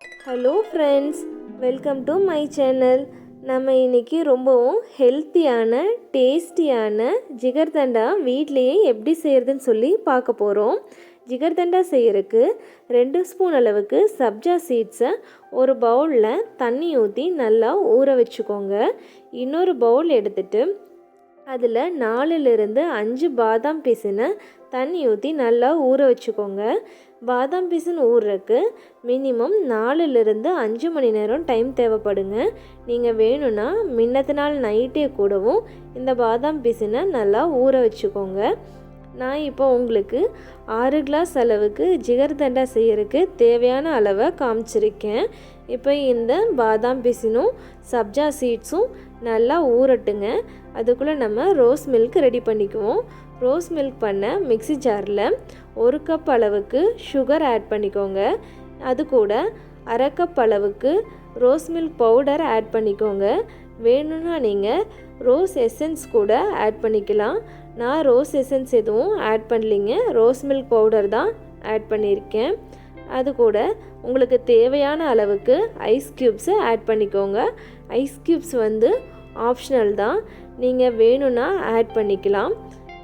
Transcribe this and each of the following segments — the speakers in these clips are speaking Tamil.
Hello friends, welcome to my channel. நம்ம இன்றைக்கி ரொம்பவும் ஹெல்த்தியான டேஸ்டியான ஜிகர்தண்டா வீட்லேயே எப்படி செய்கிறதுன்னு சொல்லி பார்க்க போகிறோம். ஜிகர்தண்டா செய்கிறதுக்கு 2 ஸ்பூன் அளவுக்கு சப்ஜா சீட்ஸை ஒரு பவுலில் தண்ணி ஊற்றி நல்லா ஊற வச்சுக்கோங்க. இன்னொரு பவுல் எடுத்துகிட்டு அதில் 4லிருந்து 5 பாதாம் பீஸுன்னு தண்ணி ஊற்றி நல்லா ஊற வச்சுக்கோங்க. பாதாம் பீஸுன்னு ஊறுறதுக்கு மினிமம் 4லிருந்து 5 மணி நேரம் டைம் தேவைப்படுங்க. நீங்கள் வேணும்னா முன்னத்து நாள் நைட்டே கூடவும் இந்த பாதாம் பீஸுன்னு நல்லா ஊற வச்சுக்கோங்க. நான் இப்போ உங்களுக்கு 6 கிளாஸ் அளவுக்கு ஜிகர்தண்டா செய்யறதுக்கு தேவையான அளவை காமிச்சிருக்கேன். இப்போ இந்த பாதாம் பீஸினும் சப்ஜா சீட்ஸும் நல்லா ஊறட்டுங்க. அதுக்குள்ளே நம்ம ரோஸ் மில்க் ரெடி பண்ணிக்குவோம். ரோஸ் மில்க் பண்ண மிக்ஸி ஜாரில் 1 கப் அளவுக்கு சுகர் ஆட் பண்ணிக்கோங்க. அது கூட 1/2 கப் அளவுக்கு ரோஸ் மில்க் பவுடர் ஆட் பண்ணிக்கோங்க. வேணும்னா நீங்கள் ரோஸ் எசன்ஸ் கூட ஆட் பண்ணிக்கலாம். நான் ரோஸ் எசன்ஸ் எதுவும் ஆட் பண்ணலிங்க, ரோஸ் மில்க் பவுடர் தான் ஆட் பண்ணியிருக்கேன். அது கூட உங்களுக்கு தேவையான அளவுக்கு ஐஸ் க்யூப்ஸை ஆட் பண்ணிக்கோங்க. ஐஸ் க்யூப்ஸ் ஆப்ஷனல் தான், நீங்கள் வேணும்னா ஆட் பண்ணிக்கலாம்.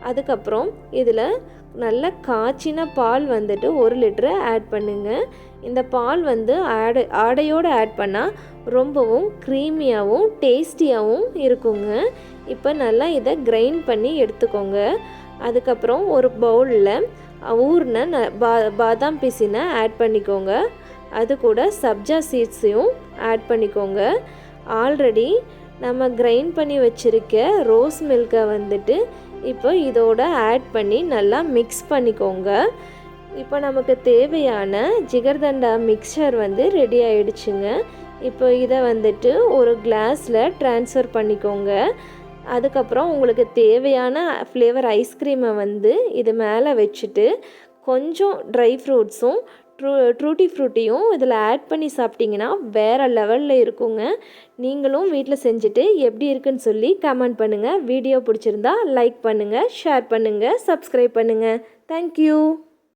அதுக்கப்புறம் இதில் நல்ல காய்ச்சின பால் 1 லிட்டரு ஆட் பண்ணுங்கள். இந்த பால் ஆடையோடு ஆட் பண்ணால் ரொம்பவும் க்ரீமியாகவும் டேஸ்டியாகவும் இருக்குங்க. இப்போ நல்லா இதை கிரைண்ட் பண்ணி எடுத்துக்கோங்க. அதுக்கப்புறம் ஒரு பவுலில் ஊறின பாதாம் பீஸினை ஆட் பண்ணிக்கோங்க. அது கூட சப்ஜா சீட்ஸையும் ஆட் பண்ணிக்கோங்க. ஆல்ரெடி நம்ம கிரைண்ட் பண்ணி வச்சுருக்க ரோஸ் மில்கை இப்போ இதோட ஆட் பண்ணி நல்லா மிக்ஸ் பண்ணிக்கோங்க. இப்போ நமக்கு தேவையான ஜிகர்தண்டா மிக்சர் ரெடி ஆகிடுச்சுங்க. இப்போ இதை ஒரு கிளாஸில் ட்ரான்ஸ்ஃபர் பண்ணிக்கோங்க. அதுக்கப்புறம் உங்களுக்கு தேவையான ஃப்ளேவர் ஐஸ்கிரீமை இது மேலே வச்சுட்டு கொஞ்சம் ட்ரை ஃப்ரூட்ஸும் ட்ரூட்டி ஃப்ரூட்டியும் இதில் ஆட் பண்ணி சாப்பிட்டிங்கன்னா வேறு லெவலில் இருக்குங்க. நீங்களும் வீட்டில் செஞ்சுட்டு எப்படி இருக்குன்னு சொல்லி கமெண்ட் பண்ணுங்கள். வீடியோ பிடிச்சிருந்தா லைக் பண்ணுங்கள், ஷேர் பண்ணுங்கள், சப்ஸ்கிரைப் பண்ணுங்கள். தேங்க்யூ.